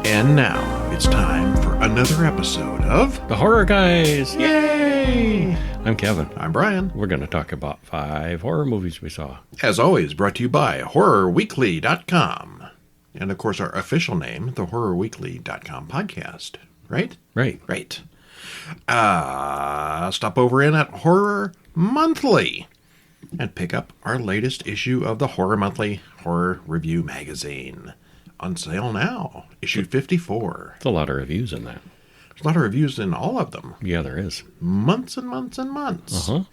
And now it's time for another episode of The Horror Guys! Yay! I'm Kevin. I'm Brian. We're going to talk about 5 horror movies we saw. As always, brought to you by HorrorWeekly.com. And of course, our official name, the HorrorWeekly.com podcast. Right? Right. Right. Stop over in at Horror Monthly and pick up our latest issue of the Horror Monthly Horror Review Magazine. On sale now. Issue 54. There's a lot of reviews in that. There's a lot of reviews in all of them. Yeah, there is. Months and months and months. Uh-huh.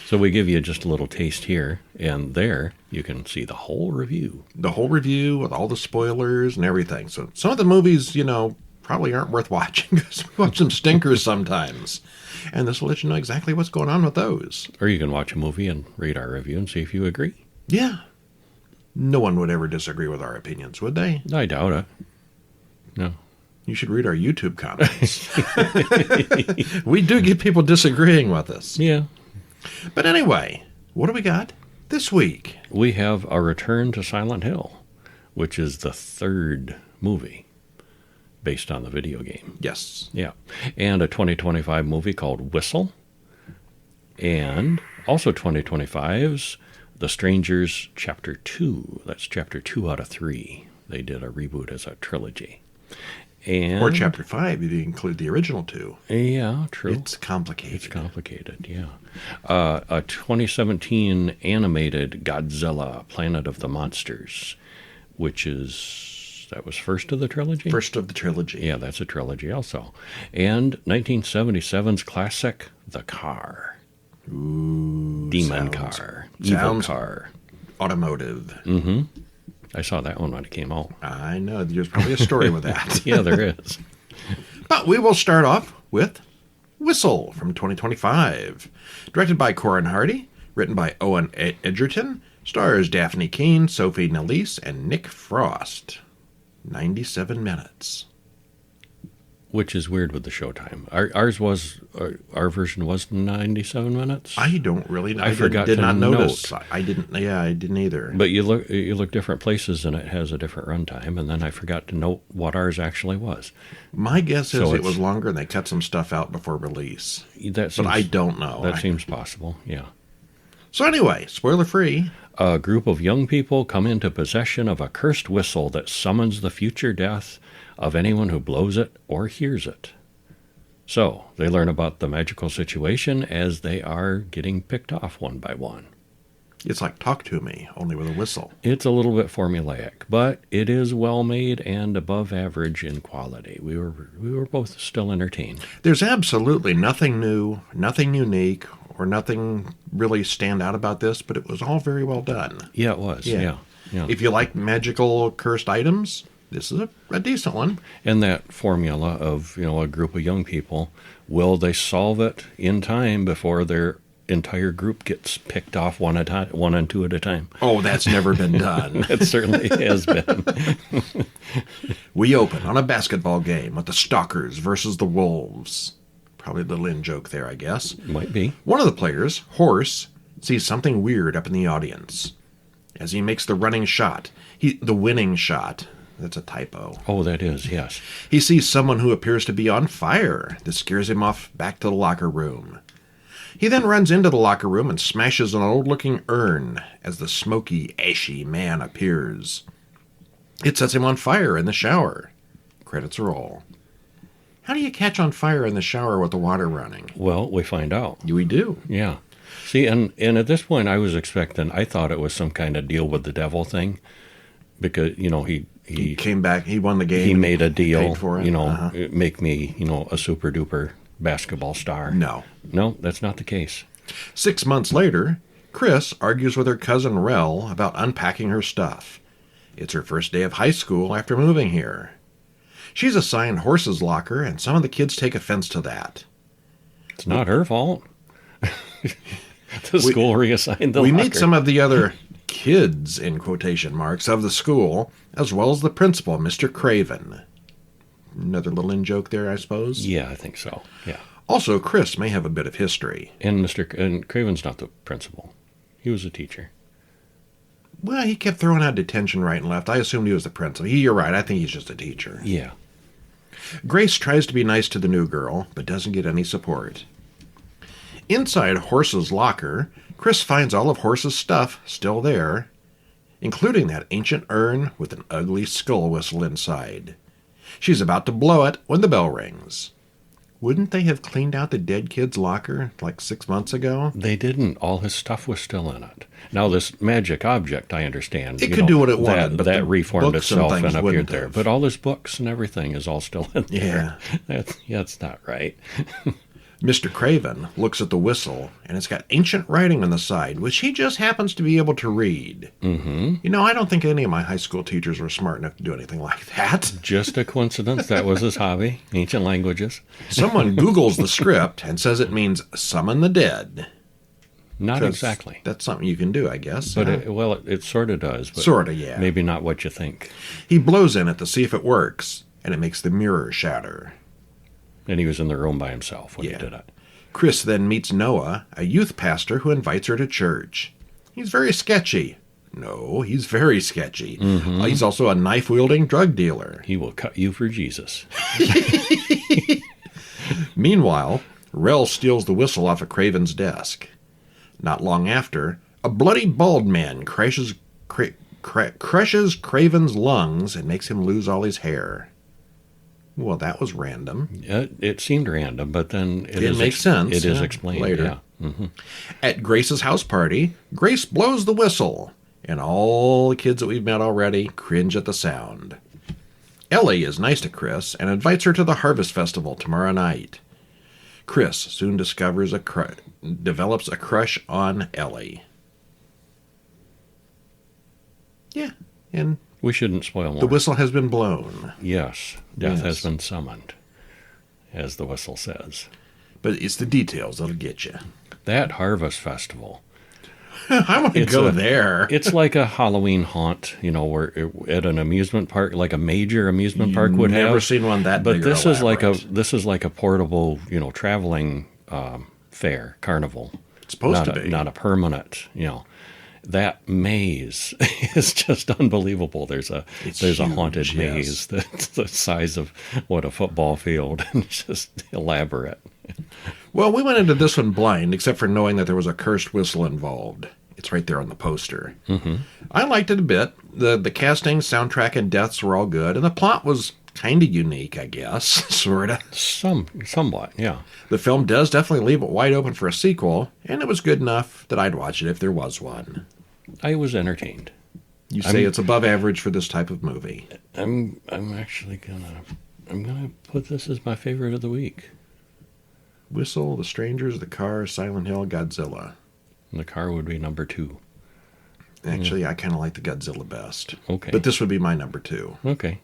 So we give you just a little taste here, and there you can see the whole review. The whole review with all the spoilers and everything. So some of the movies, probably aren't worth watching because we watch some stinkers sometimes. And this will let you know exactly what's going on with those. Or you can watch a movie and read our review and see if you agree. Yeah. No one would ever disagree with our opinions, would they? I doubt it. No. You should read our YouTube comments. We do get people disagreeing with us. Yeah. But anyway, what do we got this week? We have A Return to Silent Hill, which is the 3rd movie based on the video game. Yes. Yeah. And a 2025 movie called Whistle. And also 2025's The Strangers Chapter 2. That's Chapter 2 out of 3. They did a reboot as a trilogy. Or Chapter 5 if you include the original 2. Yeah, true. It's complicated. It's complicated, yeah. A 2017 animated Godzilla, Planet of the Monsters, which that was first of the trilogy? First of the trilogy. Yeah, that's a trilogy also. And 1977's classic, The Car. Ooh, Demon car. Evil car. Automotive. Mm-hmm. I saw that one when it came out. I know. There's probably a story with that. Yeah, there is. But we will start off with Whistle from 2025. Directed by Corin Hardy. Written by Owen Egerton. Stars Dafne Keen, Sophie Nélisse, and Nick Frost. 97 minutes. Which is weird with the showtime. Our version was 97 minutes. I don't really know. I forgot did to not notice. note. I didn't either. But you look different places and it has a different runtime, and then I forgot to note what ours actually was. My guess is it was longer and they cut some stuff out before release. But I don't know. That seems possible, yeah. So anyway, spoiler free. A group of young people come into possession of a cursed whistle that summons the future death of anyone who blows it or hears it. So, they learn about the magical situation as they are getting picked off one by one. It's like Talk to Me, only with a whistle. It's a little bit formulaic, but it is well made and above average in quality. We were both still entertained. There's absolutely nothing new, nothing unique, or nothing really stand out about this, but it was all very well done. Yeah, it was. Yeah. If you like magical cursed items, this is a decent one. And that formula of, a group of young people, will they solve it in time before their entire group gets picked off one and two at a time? Oh, that's never been done. It certainly has been. We open on a basketball game with the Stalkers versus the Wolves. Probably a little in-joke there, I guess. Might be. One of the players, Horse, sees something weird up in the audience. As he makes the running shot, the winning shot. That's a typo. Oh, that is, yes. He sees someone who appears to be on fire. This scares him off back to the locker room. He then runs into the locker room and smashes an old-looking urn as the smoky, ashy man appears. It sets him on fire in the shower. Credits roll. How do you catch on fire in the shower with the water running? Well, we find out. We do. Yeah. See, and at this point I thought it was some kind of deal with the devil thing. Because, he came back, he won the game. He made a deal, paid for it. Make me, a super duper basketball star. No, that's not the case. 6 months later, Chris argues with her cousin Rel about unpacking her stuff. It's her first day of high school after moving here. She's assigned Horse's locker, and some of the kids take offense to that. It's not her fault. The school reassigned the locker. We meet some of the other kids, in quotation marks, of the school, as well as the principal, Mr. Craven. Another little in-joke there, I suppose? Yeah, I think so, yeah. Also, Chris may have a bit of history. And Craven's not the principal. He was a teacher. Well, he kept throwing out detention right and left. I assumed he was the principal. You're right. I think he's just a teacher. Yeah. Grace tries to be nice to the new girl, but doesn't get any support. Inside Horse's locker, Chris finds all of Horse's stuff still there, including that ancient urn with an ugly skull whistle inside. She's about to blow it when the bell rings. Wouldn't they have cleaned out the dead kid's locker like 6 months ago? They didn't. All his stuff was still in it. Now, this magic object, I understand. It could do what it wanted, but but that the reformed books itself and and things appeared wouldn't there. have. But all his books and everything is all still in there. Yeah. That's not right. Mr. Craven looks at the whistle, and it's got ancient writing on the side, which he just happens to be able to read. Mm-hmm. You know, I don't think any of my high school teachers were smart enough to do anything like that. Just a coincidence. That was his hobby, ancient languages. Someone Googles the script and says it means summon the dead. Not 'Cause exactly. That's something you can do, I guess. But it sort of does. But Sort of, yeah. Maybe not what you think. He blows in it to see if it works, and it makes the mirror shatter. And he was in the room by himself when he Yeah. did it. Chris then meets Noah, a youth pastor who invites her to church. He's very sketchy. No, he's very sketchy. Mm-hmm. He's also a knife-wielding drug dealer. He will cut you for Jesus. Meanwhile, Rel steals the whistle off of Craven's desk. Not long after, a bloody bald man crushes Craven's lungs and makes him lose all his hair. Well, that was random. It seemed random, but then It makes sense, It is yeah, explained later. Yeah. Mm-hmm. At Grace's house party, Grace blows the whistle, and all the kids that we've met already cringe at the sound. Ellie is nice to Chris and invites her to the Harvest Festival tomorrow night. Chris soon develops a crush on Ellie. Yeah, and We shouldn't spoil more. the whistle has been blown. Yes, death Yes. has been summoned, as the whistle says. But it's the details that'll get you. That Harvest Festival. I want to It's go a- there. It's like a Halloween haunt, where at an amusement park, like a major amusement park would have. Never seen one that But big or this is elaborate. like a portable, traveling fair, carnival. It's supposed not to be. not a permanent, That maze is just unbelievable. There's a It's haunted huge, maze that's the size of a football field, and it's just elaborate. Well, we went into this one blind, except for knowing that there was a cursed whistle involved. It's right there on the poster. Mm-hmm. I liked it a bit. The casting, soundtrack, and deaths were all good, and the plot was kind of unique, I guess, sort of. Somewhat, yeah. The film does definitely leave it wide open for a sequel, and it was good enough that I'd watch it if there was one. I was entertained. You say it's above average for this type of movie. I'm actually gonna put this as my favorite of the week. Whistle, The Strangers, The Car, Silent Hill, Godzilla. And the car would be number 2. Actually, I kind of like the Godzilla best. Okay. But this would be my number 2. Okay.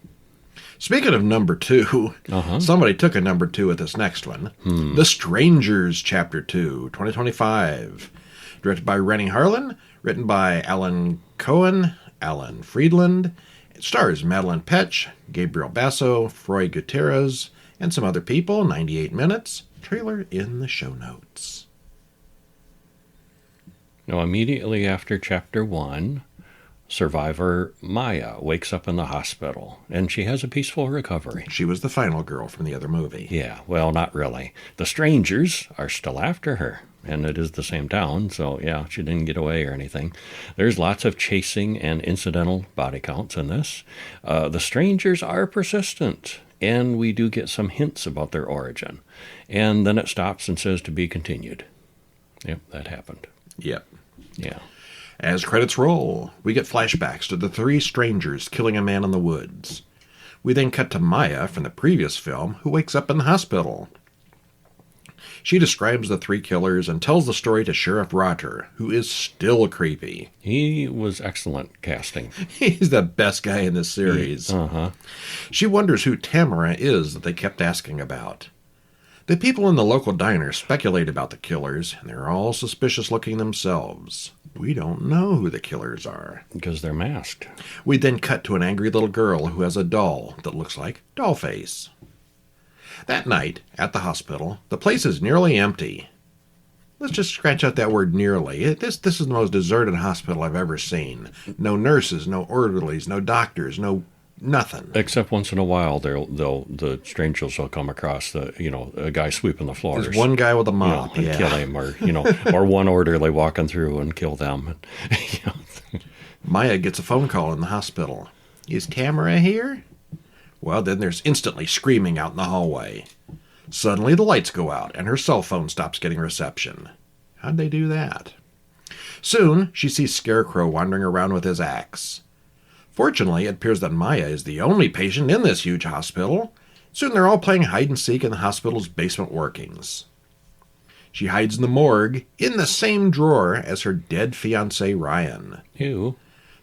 Speaking of number 2, Uh-huh. somebody took a number 2 at this next one. The Strangers, Chapter 2, 2025. Directed by Rennie Harlan, written by Alan Cohen, Alan Friedland. It stars Madeline Petch, Gabriel Basso, Froy Gutierrez, and some other people. 98 minutes. Trailer in the show notes. Now, immediately after Chapter 1, survivor Maya wakes up in the hospital, and she has a peaceful recovery. She was the final girl from the other movie. Yeah, well, not really. The strangers are still after her, and it is the same town, so yeah, she didn't get away or anything. There's lots of chasing and incidental body counts in this. The strangers are persistent, and we do get some hints about their origin. And then it stops and says to be continued. Yep, that happened. Yep. Yeah. As credits roll, we get flashbacks to the 3 strangers killing a man in the woods. We then cut to Maya from the previous film, who wakes up in the hospital. She describes the 3 killers and tells the story to Sheriff Rotter, who is still creepy. He was excellent casting. He's the best guy in this series. Uh-huh. She wonders who Tamara is that they kept asking about. The people in the local diner speculate about the killers, and they're all suspicious looking themselves. We don't know who the killers are. Because they're masked. We then cut to an angry little girl who has a doll that looks like Dollface. That night, at the hospital, the place is nearly empty. Let's just scratch out that word nearly. This is the most deserted hospital I've ever seen. No nurses, no orderlies, no doctors, no Nothing. Except once in a while, the strangers will come across a guy sweeping the floors. There's one guy with a mop, and kill him, or one orderly walking through and kill them. Maya gets a phone call in the hospital. Is Tamara here? Well, then there's instantly screaming out in the hallway. Suddenly the lights go out and her cell phone stops getting reception. How'd they do that? Soon she sees Scarecrow wandering around with his axe. Fortunately, it appears that Maya is the only patient in this huge hospital. Soon they're all playing hide-and-seek in the hospital's basement workings. She hides in the morgue, in the same drawer as her dead fiancé Ryan. Ew.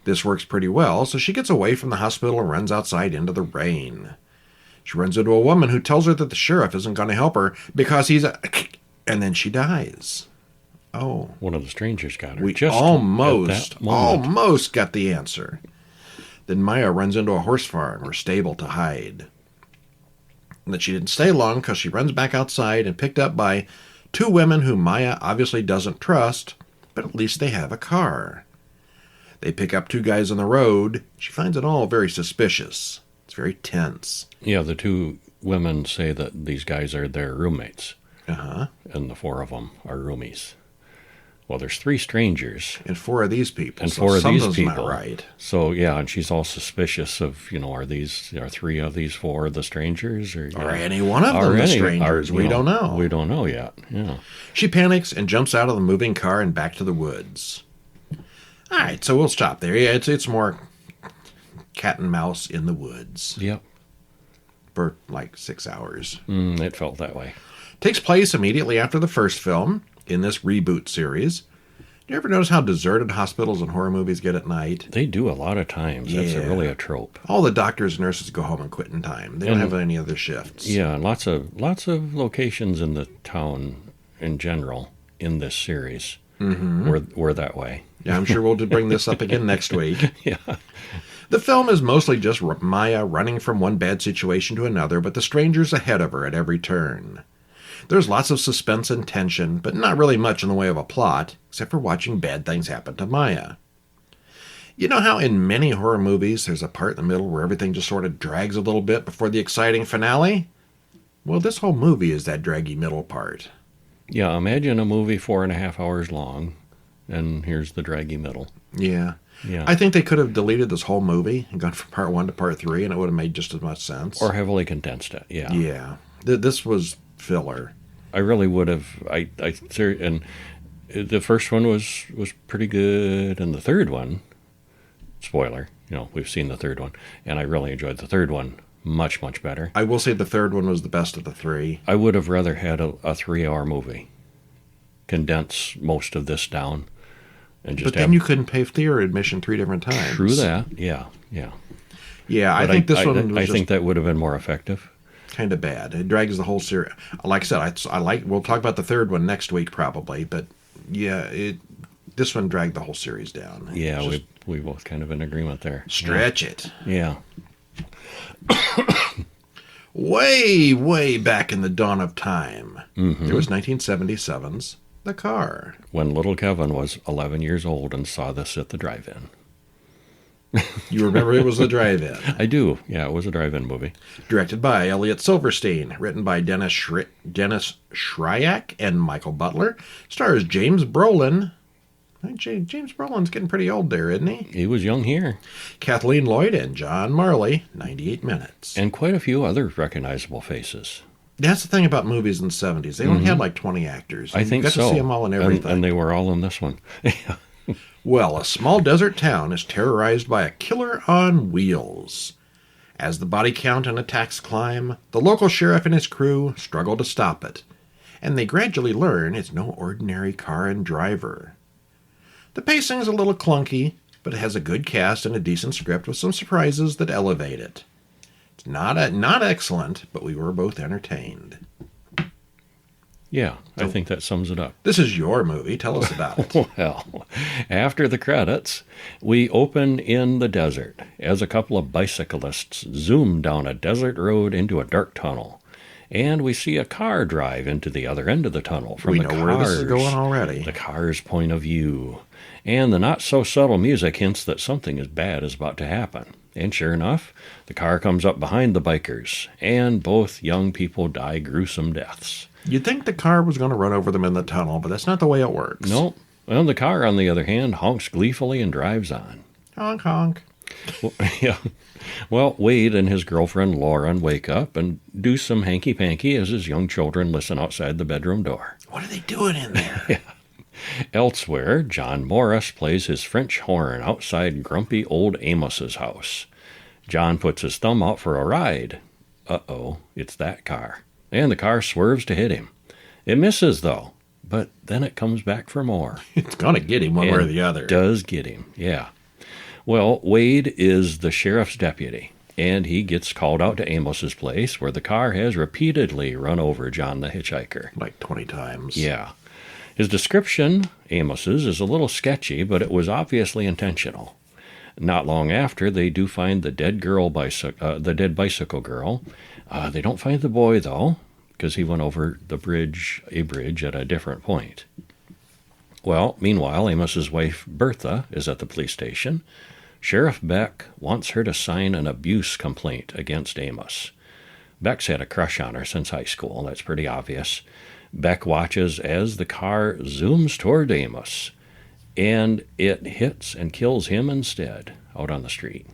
This works pretty well, so she gets away from the hospital and runs outside into the rain. She runs into a woman who tells her that the sheriff isn't going to help her because he's a... And then she dies. Oh. One of the strangers got her. We just almost got the answer. Then Maya runs into a horse farm or stable to hide. And that she didn't stay long because she runs back outside and picked up by two women who Maya obviously doesn't trust, but at least they have a car. They pick up two guys on the road. She finds it all very suspicious. It's very tense. Yeah, the two women say that these guys are their roommates. Uh-huh. And the four of them are roomies. Well, there's three strangers. And four of these people. And four of these people. Not right. So, yeah, and she's all suspicious of, are three of these four the strangers? Or any one of them the strangers? We don't know. We don't know yet, yeah. She panics and jumps out of the moving car and back to the woods. All right, so we'll stop there. Yeah, it's more cat and mouse in the woods. Yep. For like 6 hours. It felt that way. Takes place immediately after the first film in this reboot series. Do you ever notice how deserted hospitals and horror movies get at night? They do a lot of times. Yeah. That's really a trope. All the doctors and nurses go home and quit in time. They don't have any other shifts. Yeah, lots of locations in the town in general in this series were that way. Yeah, I'm sure we'll bring this up again next week. Yeah. The film is mostly just Maya running from one bad situation to another, but the stranger's ahead of her at every turn. There's lots of suspense and tension, but not really much in the way of a plot, except for watching bad things happen to Maya. You know how in many horror movies there's a part in the middle where everything just sort of drags a little bit before the exciting finale? Well, this whole movie is that draggy middle part. Yeah, imagine a movie 4.5 hours long, and here's the draggy middle. Yeah. Yeah. I think they could have deleted this whole movie and gone from part 1 to part 3, and it would have made just as much sense. Or heavily condensed it, yeah. Yeah. This was filler. I really would have. And the first one was pretty good, and the third one, spoiler, we've seen the third one, and I really enjoyed the third one much, much better. I will say the third one was the best of the three. I would have rather had a 3-hour movie. Condense most of this down. And just but then you couldn't pay theater admission 3 different times. True that, yeah. Yeah, I think this one was I think that would have been more effective. Kind of bad. It drags the whole series. Like I said, we'll talk about the third one next week probably, but yeah, this one dragged the whole series down. Yeah, we both kind of in agreement there. Stretch it. Yeah. Way back in the dawn of time, there was 1977's The Car. When little Kevin was 11 years old and saw this at the drive-in. You remember it was the drive-in? I do. Yeah, it was a drive-in movie. Directed by Elliot Silverstein. Written by Dennis Shryak and Michael Butler. Stars James Brolin. James Brolin's getting pretty old there, isn't he? He was young here. Kathleen Lloyd and John Marley. 98 minutes. And quite a few other recognizable faces. That's the thing about movies in the 70s. They only had like 20 actors. I think so. You got to see them all in everything. And they were all in this one. Well, a small desert town is terrorized by a killer on wheels. As the body count and attacks climb, the local sheriff and his crew struggle to stop it, and they gradually learn it's no ordinary car and driver. The pacing's a little clunky, but it has a good cast and a decent script with some surprises that elevate it. It's not excellent, but we were both entertained. Yeah, I think that sums it up. This is your movie. Tell us about it. Well, after the credits, we open in the desert as a couple of bicyclists zoom down a desert road into a dark tunnel. And we see a car drive into the other end of the tunnel from the where this is going already. The car's point of view. And the not-so-subtle music hints that something bad is about to happen. And sure enough, the car comes up behind the bikers, and both young people die gruesome deaths. You'd think the car was going to run over them in the tunnel, but that's not the way it works. Nope. Well, the car, on the other hand, honks gleefully and drives on. Honk, honk. Well, yeah. Well, Wade and his girlfriend Lauren wake up and do some hanky-panky as his young children listen outside the bedroom door. What are they doing in there? Yeah. Elsewhere, John Morris plays his French horn outside grumpy old Amos's house. John puts his thumb out for a ride. Uh-oh, it's that car. And the car swerves to hit him. It misses, though, but then it comes back for more. It's going to get him one way or the other. It does get him, yeah. Well, Wade is the sheriff's deputy, and he gets called out to Amos's place, where the car has repeatedly run over John the hitchhiker. Like 20 times. Yeah. His description, Amos's, is a little sketchy, but it was obviously intentional. Not long after, they do find the dead bicycle girl. They don't find the boy, though, because he went over a bridge at a different point. Well, meanwhile, Amos's wife, Bertha, is at the police station. Sheriff Beck wants her to sign an abuse complaint against Amos. Beck's had a crush on her since high school. That's pretty obvious. Beck watches as the car zooms toward Amos, and it hits and kills him instead out on the street.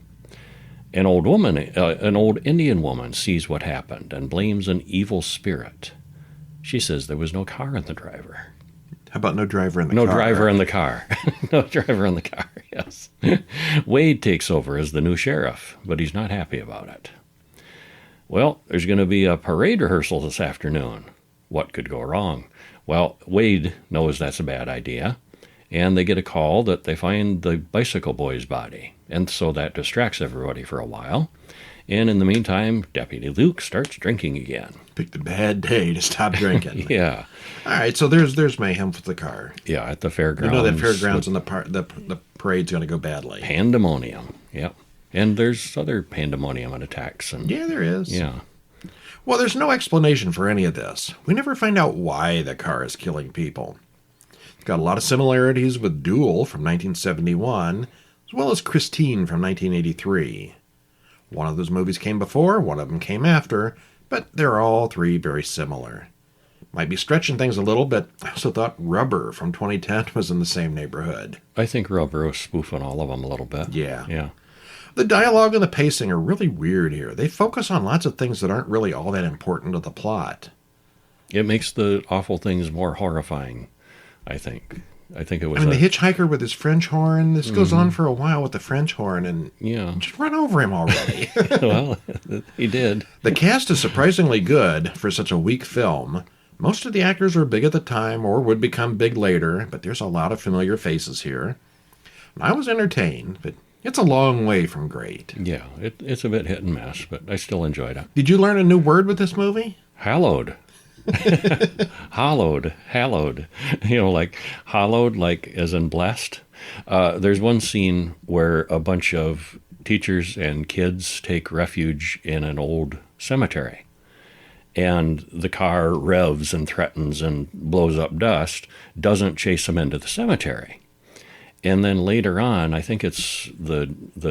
An old Indian woman sees what happened and blames an evil spirit. She says there was no car in the driver. How about no driver in the car? car? No driver in the car. No driver in the car, yes. Wade takes over as the new sheriff, but he's not happy about it. Well, there's going to be a parade rehearsal this afternoon. What could go wrong? Well, Wade knows that's a bad idea, and they get a call that they find the bicycle boy's body, and so that distracts everybody for a while. And in the meantime, Deputy Luke starts drinking again. Picked a bad day to stop drinking. Yeah. All right, so there's mayhem with the car. Yeah, at the fairgrounds. You know that fairgrounds and the parade's going to go badly. Pandemonium, yep. And there's other pandemonium and attacks. Yeah, there is. Yeah. Well, there's no explanation for any of this. We never find out why the car is killing people. It's got a lot of similarities with Duel from 1971, as well as Christine from 1983. One of those movies came before, one of them came after, but they're all three very similar. Might be stretching things a little, but I also thought Rubber from 2010 was in the same neighborhood. I think Rubber was spoofing all of them a little bit. Yeah. Yeah. The dialogue and the pacing are really weird here. They focus on lots of things that aren't really all that important to the plot. It makes the awful things more horrifying, I think. I think it was. The hitchhiker with his French horn. This goes on for a while with the French horn, and just run over him already. Well, he did. The cast is surprisingly good for such a weak film. Most of the actors were big at the time or would become big later, but there's a lot of familiar faces here. And I was entertained, but it's a long way from great. Yeah, it's a bit hit and miss, but I still enjoyed it. Did you learn a new word with this movie? Hallowed. Hallowed. Like hallowed, like as in blessed. There's one scene where a bunch of teachers and kids take refuge in an old cemetery. And the car revs and threatens and blows up dust, doesn't chase them into the cemetery. And then later on, I think it's the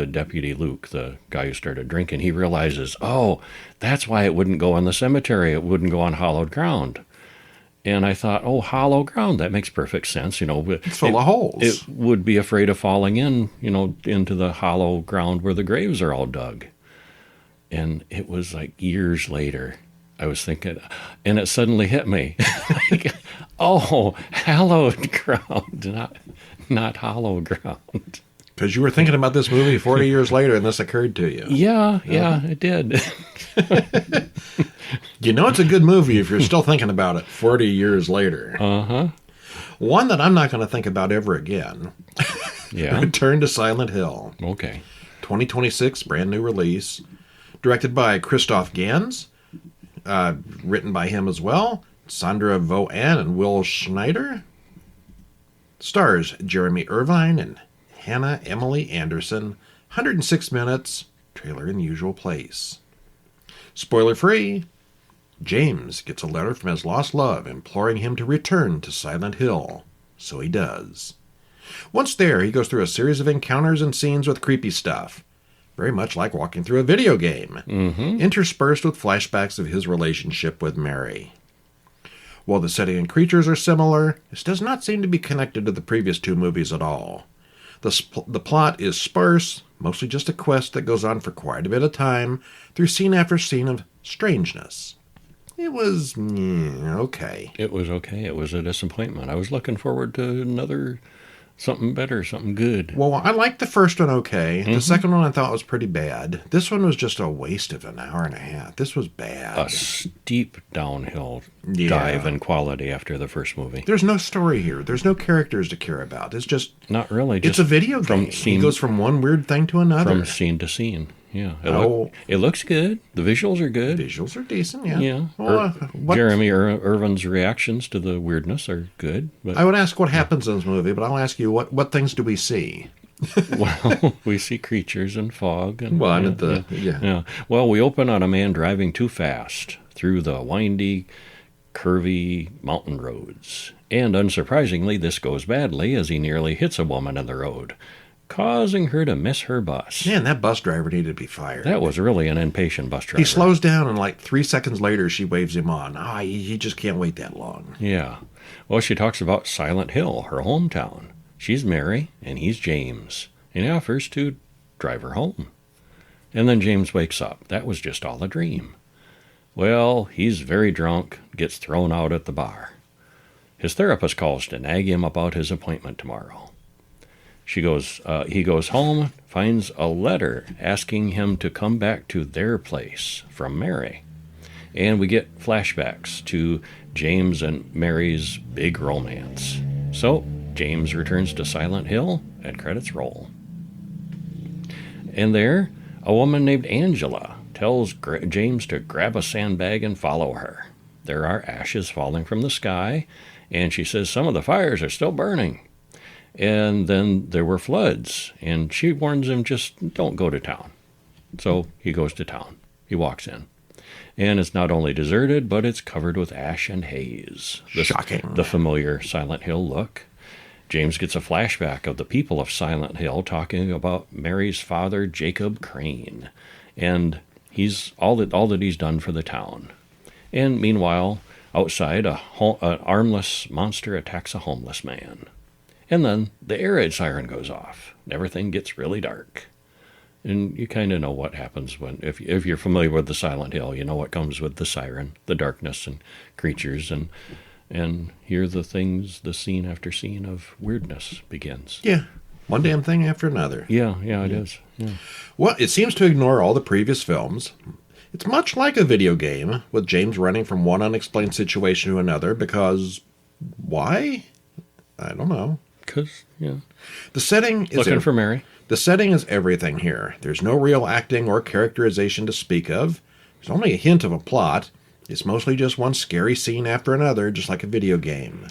Deputy Luke, the guy who started drinking, he realizes, oh, that's why it wouldn't go in the cemetery. It wouldn't go on hallowed ground. And I thought, oh, hollow ground, that makes perfect sense. It's full of holes. It would be afraid of falling in, into the hollow ground where the graves are all dug. And it was like years later, I was thinking, and it suddenly hit me. Oh, hallowed ground, not hollow ground. Because you were thinking about this movie 40 years later and this occurred to you. Yeah, it did. It's a good movie if you're still thinking about it 40 years later. Uh-huh. One that I'm not going to think about ever again. Yeah. Return to Silent Hill. Okay. 2026, brand new release. Directed by Christoph Gans. Written by him as well. Sandra Voan and Will Schneider. Stars Jeremy Irvine and Hannah Emily Anderson. 106 minutes. Trailer in usual place. Spoiler free. James gets a letter from his lost love imploring him to return to Silent Hill. So he does. Once there, he goes through a series of encounters and scenes with creepy stuff. very much like walking through a video game, interspersed with flashbacks of his relationship with Mary. While the setting and creatures are similar, this does not seem to be connected to the previous two movies at all. The plot is sparse, mostly just a quest that goes on for quite a bit of time, through scene after scene of strangeness. It was okay. It was okay. It was a disappointment. I was looking forward to another something better, something good. Well, I liked the first one okay. The second one I thought was pretty bad. This one was just a waste of an hour and a half. This was bad. A steep downhill dive in quality after the first movie. There's no story here. There's no characters to care about. It's just... Not really. It's a video game. It goes from one weird thing to another. From scene to scene. Yeah. It looks good. The visuals are good. Visuals are decent, yeah. Yeah. Well, Jeremy Irvin's reactions to the weirdness are good. But I would ask what happens in this movie, but I'll ask you, what things do we see? Well, we see creatures and fog. And, yeah. Well, we open on a man driving too fast through the windy, curvy mountain roads. And unsurprisingly, this goes badly as he nearly hits a woman in the road, causing her to miss her bus. Man, that bus driver needed to be fired. That was really an impatient bus driver. He slows down, and like 3 seconds later, she waves him on. He just can't wait that long. Yeah. Well, she talks about Silent Hill, her hometown. She's Mary, and he's James, and he offers to drive her home. And then James wakes up. That was just all a dream. Well, he's very drunk, gets thrown out at the bar. His therapist calls to nag him about his appointment tomorrow. He goes home, finds a letter asking him to come back to their place from Mary. And we get flashbacks to James and Mary's big romance. So, James returns to Silent Hill, and credits roll. And there, a woman named Angela tells James to grab a sandbag and follow her. There are ashes falling from the sky, and she says some of the fires are still burning. And then there were floods, and she warns him, just don't go to town. So he goes to town. He walks in. And it's not only deserted, but it's covered with ash and haze. Shocking. The familiar Silent Hill look. James gets a flashback of the people of Silent Hill talking about Mary's father, Jacob Crane. And he's all that he's done for the town. And meanwhile, outside, an armless monster attacks a homeless man. And then the air raid siren goes off. And everything gets really dark. And you kind of know what happens when, if you're familiar with the Silent Hill, you know what comes with the siren, the darkness and creatures, and here the scene after scene of weirdness begins. Yeah, one damn thing after another. Yeah, it is. Yeah. Well, it seems to ignore all the previous films. It's much like a video game, with James running from one unexplained situation to another, because why? I don't know. Because, The setting is... Looking for Mary. The setting is everything here. There's no real acting or characterization to speak of. There's only a hint of a plot. It's mostly just one scary scene after another, just like a video game.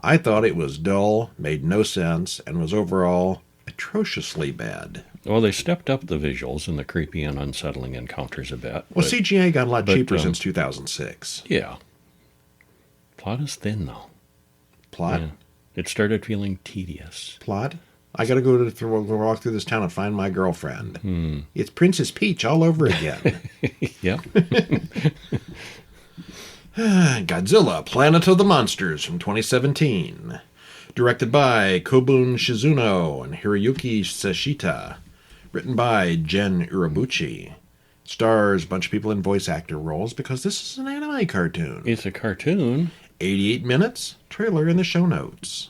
I thought it was dull, made no sense, and was overall atrociously bad. Well, they stepped up the visuals and the creepy and unsettling encounters a bit. Well, CGI got a lot cheaper since 2006. Yeah. Plot is thin, though. Plot? Yeah. It started feeling tedious. Plot? I gotta go walk through this town and find my girlfriend. It's Princess Peach all over again. Yep. Godzilla, Planet of the Monsters from 2017. Directed by Kobun Shizuno and Hiroyuki Seshita. Written by Gen Urabuchi. Stars a bunch of people in voice actor roles because this is an anime cartoon. It's a cartoon. 88 minutes. Trailer in the show notes.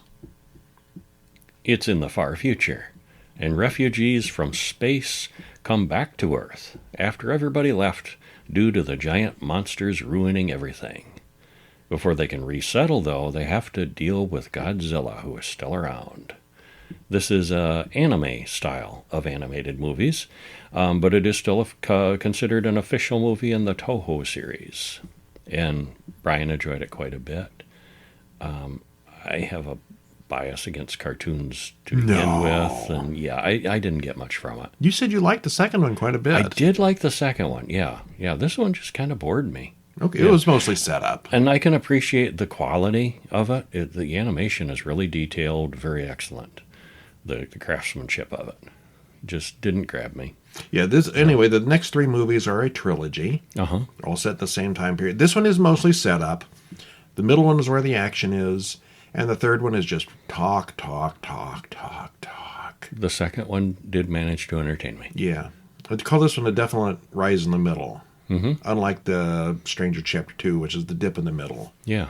It's in the far future, and refugees from space come back to Earth after everybody left due to the giant monsters ruining everything. Before they can resettle, though, they have to deal with Godzilla, who is still around. This is an anime style of animated movies, but it is still considered an official movie in the Toho series. And Brian enjoyed it quite a bit. I have a bias against cartoons to begin with, and I didn't get much from it. You said you liked the second one quite a bit. I did like the second one, yeah. This one just kind of bored me. Okay, It was mostly set up. And I can appreciate the quality of it. The animation is really detailed, very excellent. The craftsmanship of it just didn't grab me. Yeah, anyway, the next three movies are a trilogy, all set at the same time period. This one is mostly set up. The middle one is where the action is, and the third one is just talk. The second one did manage to entertain me. Yeah. I'd call this one a definite rise in the middle, unlike the Stranger Chapter 2, which is the dip in the middle. Yeah.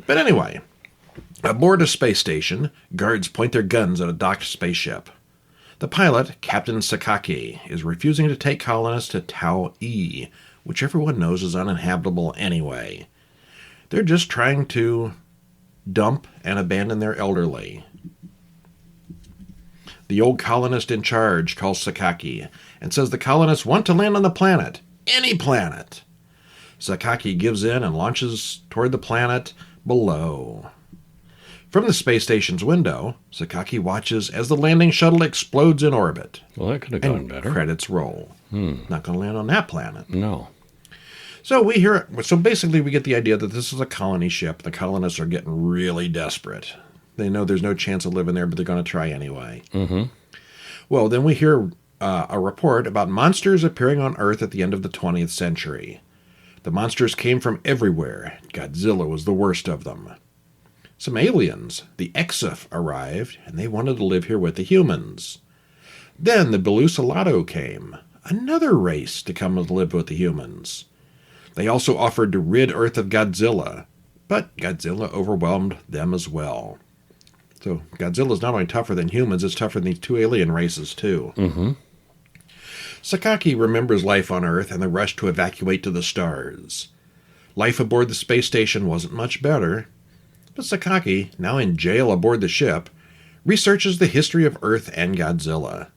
But anyway, aboard a space station, guards point their guns at a docked spaceship. The pilot, Captain Sakaki, is refusing to take colonists to Tau E, which everyone knows is uninhabitable anyway. They're just trying to dump and abandon their elderly. The old colonist in charge calls Sakaki and says the colonists want to land on the planet. Any planet. Sakaki gives in and launches toward the planet below. From the space station's window, Sakaki watches as the landing shuttle explodes in orbit. Well, that could have gone better. Credits roll. Not going to land on that planet. No. So basically we get the idea that this is a colony ship. The colonists are getting really desperate. They know there's no chance of living there, but they're going to try anyway. Well, then we hear a report about monsters appearing on Earth at the end of the 20th century. The monsters came from everywhere. Godzilla was the worst of them. Some aliens, the Exif, arrived, and they wanted to live here with the humans. Then the Belusalato came, another race to come and live with the humans. They also offered to rid Earth of Godzilla, but Godzilla overwhelmed them as well. So Godzilla's not only tougher than humans, it's tougher than these two alien races, too. Sakaki remembers life on Earth and the rush to evacuate to the stars. Life aboard the space station wasn't much better, but Sakaki, now in jail aboard the ship, researches the history of Earth and Godzilla.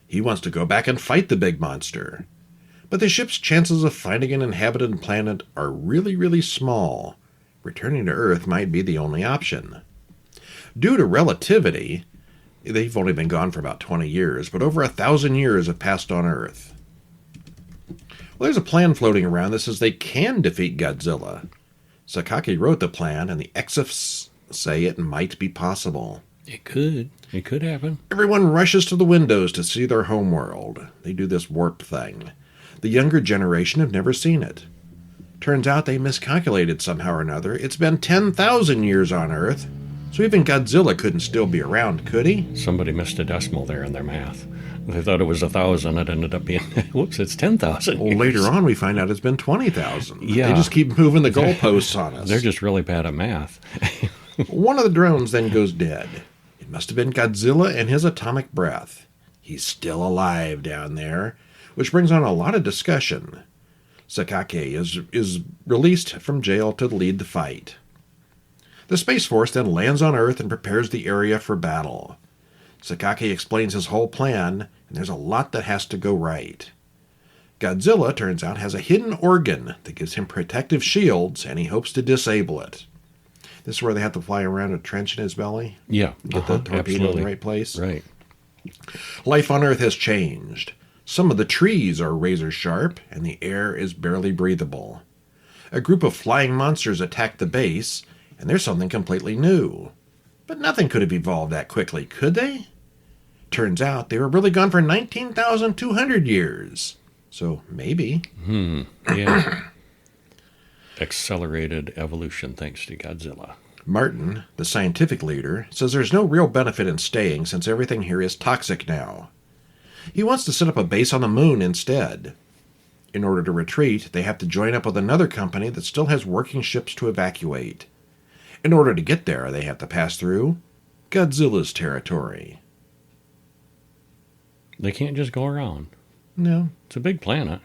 He wants to go back and fight the big monster. But the ship's chances of finding an inhabited planet are really, really small. Returning to Earth might be the only option. Due to relativity, they've only been gone for about 20 years, but over 1,000 years have passed on Earth. Well, there's a plan floating around that says they can defeat Godzilla. Sakaki wrote the plan, and the Exifs say it might be possible. It could. It could happen. Everyone rushes to the windows to see their homeworld. They do this warp thing. The younger generation have never seen it. Turns out they miscalculated somehow or another. It's been 10,000 years on Earth, so even Godzilla couldn't still be around, could he? Somebody missed a decimal there in their math. They thought it was 1,000. It ended up being, whoops, it's 10,000. Well, later on we find out it's been 20,000. Yeah. They just keep moving the goalposts on us. They're just really bad at math. One of the drones then goes dead. It must have been Godzilla and his atomic breath. He's still alive down there, which brings on a lot of discussion. Sakaki is released from jail to lead the fight. The Space Force then lands on Earth and prepares the area for battle. Sakaki explains his whole plan, and there's a lot that has to go right. Godzilla, turns out, has a hidden organ that gives him protective shields, and he hopes to disable it. This is where they have to fly around a trench in his belly? Yeah. Get the torpedo in the right place? Right. Life on Earth has changed. Some of the trees are razor sharp, and the air is barely breathable. A group of flying monsters attack the base, and there's something completely new. But nothing could have evolved that quickly, could they? Turns out they were really gone for 19,200 years. So maybe. Yeah. Accelerated evolution thanks to Godzilla. Martin, the scientific leader, says there's no real benefit in staying since everything here is toxic now. He wants to set up a base on the moon instead. In order to retreat, they have to join up with another company that still has working ships to evacuate. In order to get there, they have to pass through Godzilla's territory. They can't just go around. No. It's a big planet.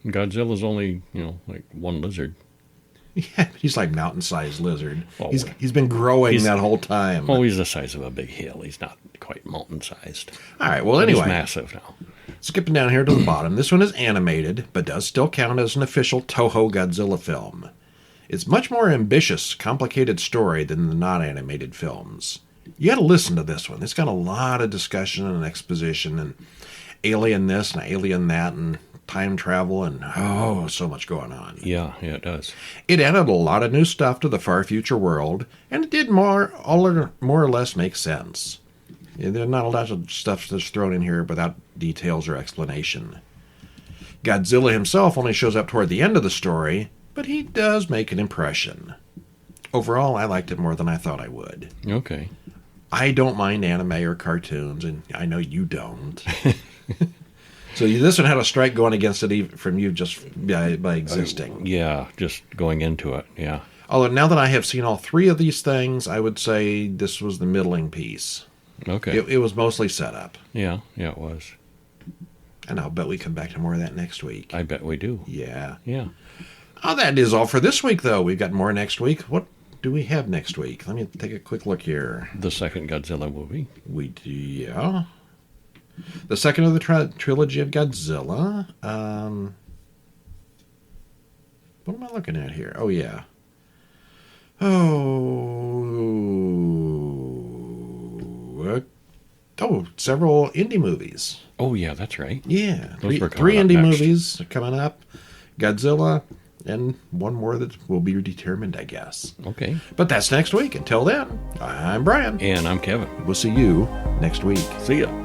Godzilla's only, like one lizard. Yeah, he's like mountain-sized lizard. Oh, he's been growing that whole time. Oh, he's the size of a big hill. He's not quite mountain-sized. All right, well, anyway. He's massive now. Skipping down here to the bottom, this one is animated, but does still count as an official Toho Godzilla film. It's much more ambitious, complicated story than the non-animated films. You got to listen to this one. It's got a lot of discussion and exposition and alien this and alien that and time travel and so much going on. Yeah, it does. It added a lot of new stuff to the far future world, and it did more or less make sense. There's not a lot of stuff that's thrown in here without details or explanation. Godzilla himself only shows up toward the end of the story, but he does make an impression. Overall, I liked it more than I thought I would. Okay. I don't mind anime or cartoons, and I know you don't. So this one had a strike going against it from you just by existing. Yeah, just going into it, yeah. Although now that I have seen all three of these things, I would say this was the middling piece. Okay. It was mostly set up. Yeah, it was. And I'll bet we come back to more of that next week. I bet we do. Yeah. Yeah. Oh, that is all for this week, though. We've got more next week. What do we have next week? Let me take a quick look here. The second Godzilla movie. Yeah. The second of the trilogy of Godzilla. What am I looking at here? Oh, yeah. Several indie movies. Oh, yeah, that's right. Yeah. Those Three indie movies coming up. Godzilla, and one more that will be determined, I guess. Okay. But that's next week. Until then, I'm Brian. And I'm Kevin. We'll see you next week. See ya.